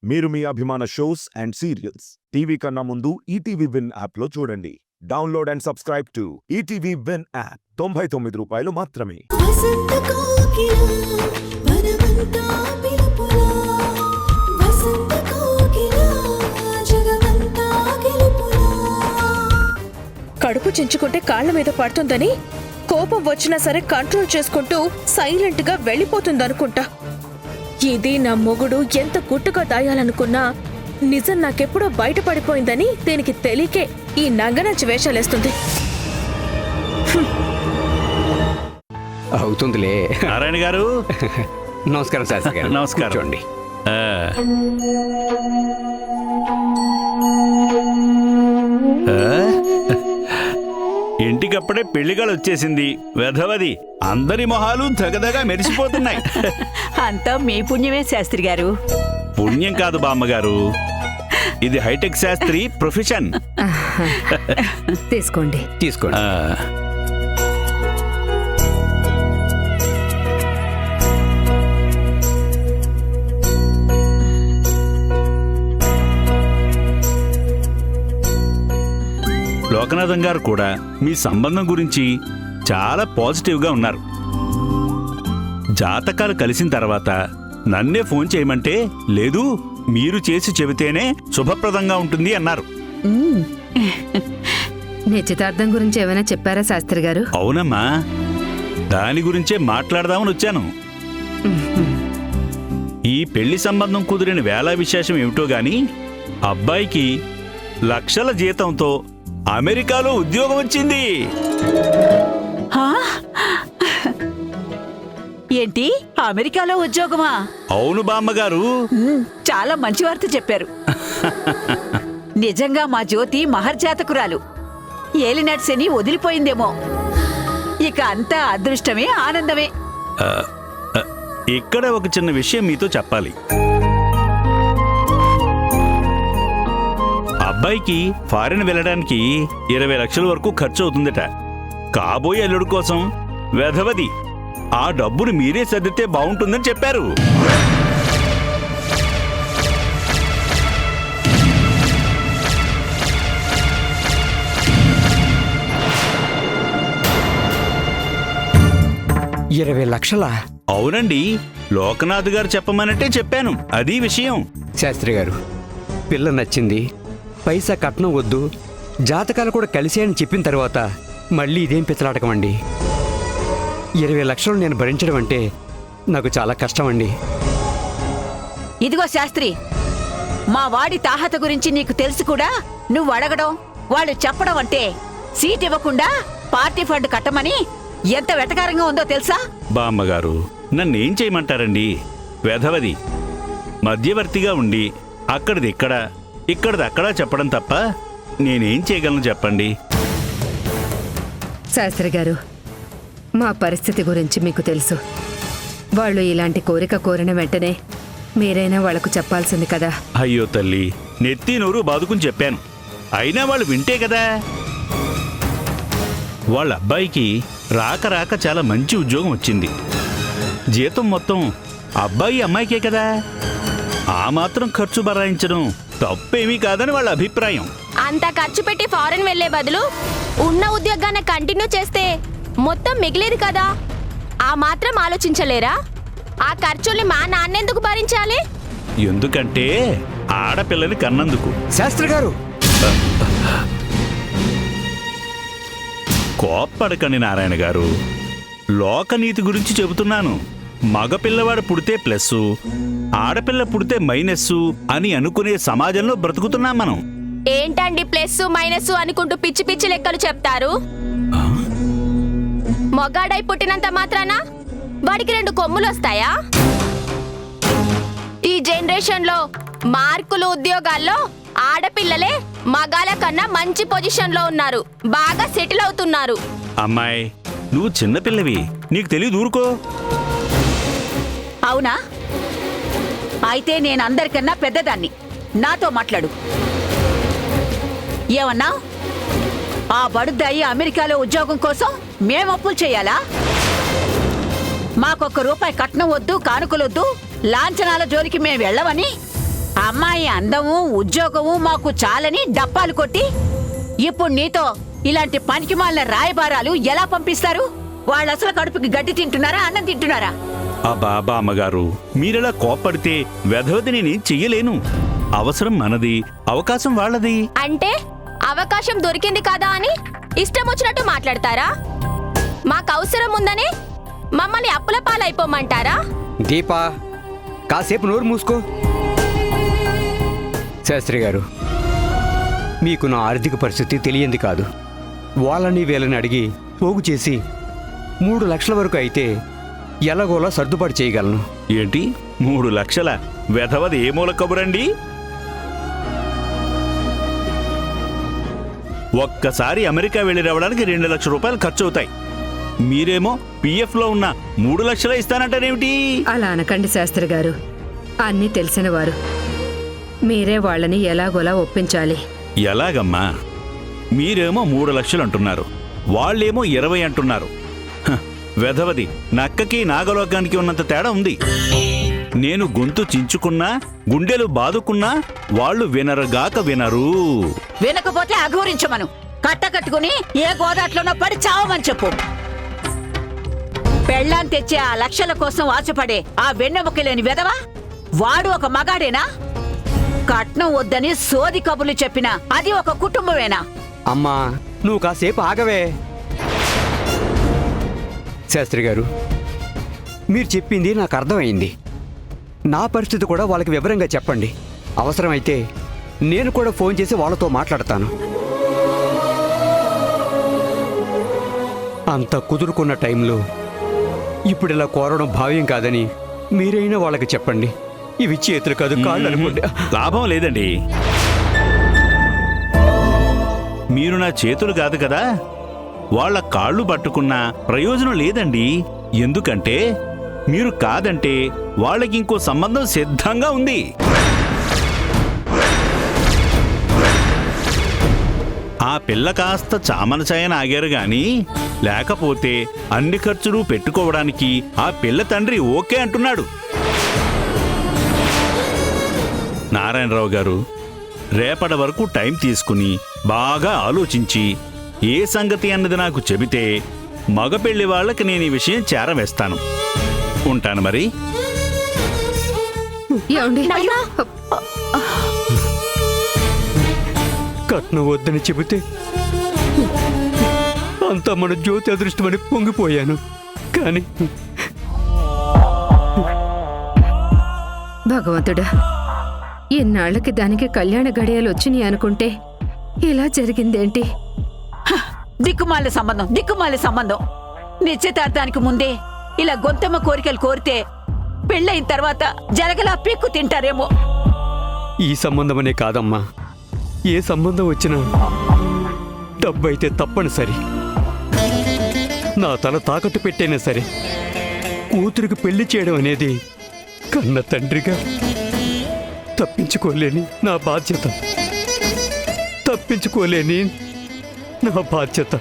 మీరు మీ అభిమాన shows and serials TV కన్నా ముందు ఈటీవీ విన్ యాప్లో చూడండి. Download and subscribe to ETV win app. 99 రూపాయలు మాత్రమే. కడుపు చించుకుంటే కాళ్ల మీద పడుతుందని కోపం వచ్చినా సరే కంట్రోల్ చేసుకుంటూ సైలెంట్ గా వెళ్ళిపోతుందనుకుంటా. ఇది నా మొగుడు ఎంత గుట్టుగా దాయాలనుకున్నా నిజం నాకెప్పుడో బయటపడిపోయిందని దీనికి తెలియకే ఈ నంగనచ్చి వేషాలేస్తుంది. అవుతుందిలే. నారాయణ గారు నమస్కారం శాస్త్రి గారు. నమస్కారం. చూడండి. ఇంటికప్పుడే పెళ్లిగాడు వచ్చేసింది. వెధవది అందరి మొహాలు దగదగా మెరిసిపోతున్నాయి. అంతా మీ పుణ్యమే శాస్త్రి గారు. పుణ్యం కాదు బామ్మగారు, ఇది హైటెక్ శాస్త్రి ప్రొఫెషన్. తీసుకోండి. తీసుకోండి. లోకనాథం గారు కూడా మీ సంబంధం గురించి చాలా పాజిటివ్గా ఉన్నారు. జాతకాలు కలిసిన తర్వాత నన్నే ఫోన్ చేయమంటే లేదు, మీరు చేసి చెబితేనే శుభప్రదంగా ఉంటుంది అన్నారు. నిశ్చితార్థం గురించి ఏమైనా చెప్పారా శాస్త్రి గారు? అవునమ్మా, దాని గురించే మాట్లాడదామని వచ్చాను. ఈ పెళ్లి సంబంధం కుదిరిన వేళ విశేషం ఏమిటో గాని అబ్బాయికి లక్షల జీతంతో అమెరికాలో ఉద్యోగం వచ్చింది. ఏంటి, అమెరికాలో ఉద్యోగమా? అవును బామ్మగారు. చాలా మంచి వార్త చెప్పారు. నిజంగా మా జ్యోతి మహర్జాతకురాలు. ఏలినాటి శని వదిలిపోయిందేమో. ఇక అంతా అదృష్టమే, ఆనందమే. ఇక్కడ ఒక చిన్న విషయం మీతో చెప్పాలి. అబ్బాయికి ఫారిన్ వెళ్ళడానికి 20 లక్షల వరకు ఖర్చు అవుతుందట. కాబోయే అల్లుడు కోసం వెధవది ఆ డబ్బును మీరే సర్దితే బాగుంటుందని చెప్పారు. లక్షల? అవునండి, లోకనాథ్ గారు చెప్పమనంటే చెప్పాను. అది విషయం. శాస్త్రి గారు, పిల్ల నచ్చింది, పైసా కట్నం వద్దు, జాతకాలు కూడా కలిసాయని చెప్పిన తర్వాత మళ్ళీ ఇదేం పిచ్చలాటకం అండి. 20 లక్షలు నేను భరించడం అంటే నాకు చాలా కష్టం అండి. ఇదిగో శాస్త్రి, మా వాడి తాహత గురించి నీకు తెలుసు కూడా నువ్వు అడగడం, వాళ్ళు చెప్పడం అంటే సీట్ ఇవ్వకుండా పార్టీ ఫండ్ కట్టమని ఎంత వెటకారంగా ఉందో తెలుసా? బామ్మగారు, నన్నేం చేయమంటారండి? వెధవది మధ్యవర్తిగా ఉండి అక్కడిది ఇక్కడ, ఇక్కడిది అక్కడ చెప్పడం తప్ప నేనేం చేయగలను చెప్పండి? శాస్త్రి గారు, మా పరిస్థితి గురించి మీకు తెలుసు. వాళ్ళు ఇలాంటి కోరిక కోరిన వెంటనే మీరైనా వాళ్లకు చెప్పాల్సింది కదా. అయ్యో తల్లి, నెత్తి నోరు బాదుకుని చెప్పాను, అయినా వాళ్ళు వింటే కదా. వాళ్ళ అబ్బాయికి రాక రాక చాలా మంచి ఉద్యోగం వచ్చింది. జీతం మొత్తం అబ్బాయి అమ్మాయికే కదా. ఆ మాత్రం ఖర్చు భరాయించడం తప్పేమీ కాదని వాళ్ళ అభిప్రాయం. అంత ఖర్చు పెట్టి ఫారెన్ వెళ్లే బదులు ఉన్న ఉద్యోగాన్ని కంటిన్యూ చేస్తే మొత్తం మిగిలేది కదా. ఆ మాత్రం ఆలోచించలేరా? ఆ ఖర్చుల్ని మా నాన్నెందుకు భరించాలి? ఎందుకంటే ఆడపిల్లని కన్నందుకు. శాస్త్రి గారు, కోప్పడకండి నారాయణ గారు, లోకనీతి గురించి చెబుతున్నాను. మగపిల్లవాడు పుడితే ప్లస్, ఆడపిల్ల పుడితే మైనస్ అని అనుకునే సమాజంలో బ్రతుకుతున్నాం మనం. ఏంటండి ప్లస్ మైనస్ అనుకుంటూ పిచ్చి పిచ్చి లెక్కలు చెప్తారు? మొగాడై పుట్టినంత మాత్రాన వాడికి 2 కొమ్ములు వస్తాయా? ఈ జనరేషన్ లో మార్కులు ఉద్యోగాల్లో ఆడపిల్లలే మగాల కన్నా మంచి పొజిషన్ లో ఉన్నారు, బాగా సెటిల్ అవుతున్నారు. అమ్మాయి, నువ్వు చిన్నపిల్లవి, నీకు తెలియదు, ఊరుకో. అవునా? అయితే నేను అందరికన్నా పెద్దదాన్ని, నాతో మాట్లాడు. ఏమన్నా? ఆ బడుద్దాయి అమెరికాలో ఉద్యోగం కోసం మేం అప్పులు చేయాలా? మాకొక్క రూపాయి కట్నం వద్దు, కానుకలొద్దు, లాంఛనాల జోలికి మేం వెళ్ళవని అమ్మాయి అందము ఉద్యోగము మాకు చాలని డప్పాలు కొట్టి ఇప్పుడు నీతో ఇలాంటి పనికిమాలిన రాయబారాలు ఎలా పంపిస్తారు? వాళ్ళు అసలు కడుపుకి గడ్డి తింటున్నారా, అన్నం తింటున్నారా? అబ్బా బామ్మగారు, మీరెలా కోప్పడితే వెధవది నేనేం చెయ్యలేను. అవసరం మనది, అవకాశం వాళ్ళది. అంటే అవకాశం దొరికింది కదా అని ఇష్టం వచ్చినట్టు మాట్లాడతారా? మాకు అవసరం ఉందని మమ్మల్ని అప్పుల పాలైపోమంటారా? దీపా, కాసేపు నోరు మూసుకో. శాస్త్రి గారు, మీకు నా ఆర్థిక పరిస్థితి తెలియంది కాదు. వాళ్ళని వీళ్ళని అడిగి పోగు చేసి 3 లక్షల వరకు అయితే ఎలాగోలా సర్దుబాటు చేయగలను. ఏంటి 3 లక్షల? వెధవది ఏ మూల కబురండి? ఒక్కసారి అమెరికా వెళ్ళి రావడానికి 2 లక్షల రూపాయలు ఖర్చు అవుతాయి. మీరేమో పిఎఫ్ లో ఉన్న 3 లక్షలే ఇస్తానంటారేమిటి? అలా అనకండి శాస్త్రి గారు, అన్నీ తెలిసినవారు. మీరే వాళ్ళని ఎలాగోలా ఒప్పించాలి. ఎలాగమ్మా? మీరేమో 3 లక్షలు అంటున్నారు, వాళ్ళేమో 20 అంటున్నారు. హ, వెధవది నక్కకి నాగలోకానికి ఉన్నంత తేడా ఉంది. నేను గొంతు చించుకున్నా, గుండెలు బాదుకున్నా వాళ్ళు వినరుగాక వినరు. వినకపోతే అఘోరించమను. కట్టకట్టుకుని ఏ గోదాట్లోనో పడి చావమని చెప్పు. పెళ్ళాం తెచ్చే ఆ లక్షల కోసం ఆశపడే ఆ వెన్నెముకలేని వెదవా వాడు ఒక మగాడేనా? కట్నం వద్దని సోది కబుర్లు చెప్పిన అది ఒక కుటుంబమేనా? అమ్మా, నువ్వు కాసేపు ఆగవే. శాస్త్రి గారు, మీరు చెప్పింది నాకు అర్థమైంది. నా పరిస్థితి కూడా వాళ్ళకి వివరంగా చెప్పండి. అవసరమైతే నేను కూడా ఫోన్ చేసి వాళ్ళతో మాట్లాడతాను. అంత కుదురుకున్న టైంలో ఇప్పుడు ఇలా కోరడం భావ్యం కాదని మీరైనా వాళ్ళకి చెప్పండి. ఇవి చేతులు కాదు, కాళ్ళు అనుకోండి. లాభం లేదండి. మీరు నా చేతులు కాదు కదా, వాళ్ళ కాళ్ళు పట్టుకున్న ప్రయోజనం లేదండి. ఎందుకంటే మీరు కాదంటే వాళ్ళకి ఇంకో సంబంధం సిద్ధంగా ఉంది. ఆ పిల్ల కాస్త చామన చాయన ఆగారు గాని, లేకపోతే అన్ని ఖర్చులు పెట్టుకోవడానికి ఆ పిల్ల తండ్రి ఓకే అంటున్నాడు. నారాయణరావు గారు, రేపటి వరకు టైం తీసుకుని బాగా ఆలోచించి ఏ సంగతి అన్నది నాకు చెబితే మగ పెళ్లి వాళ్ళకి నేను ఈ విషయం చేరవేస్తాను. ఉంటాను మరి. ఏమండి? కట్నం వద్దని చెబితే అంతా మన జ్యోతి అదృష్టమని పొంగిపోయాను. కానీ భగవంతుడా, ఇన్నాళ్లకి దానికి కళ్యాణ గడియలు వచ్చినాయి అనుకుంటే ఇలా జరిగిందేంటి? దిక్కుమాల సంబంధం, దిక్కుమాల సంబంధం. నిశ్చితార్థానికి ముందే ఇలా గొంతమ్మ కోరికలు కోరితే పెళ్ళయిన తర్వాత జరగలా పీక్కు తింటారేమో. ఈ సంబంధమనే కాదమ్మా, ఏ సంబంధం వచ్చినా డబ్బైతే తప్పనిసరి. నా తల తాకట్టు పెట్టైనా సరే కూతురికి పెళ్లి చేయడం అనేది కన్న తండ్రిగా తప్పించుకోలేని నా బాధ్యత. తప్పించుకోలేని నా బాధ్యత.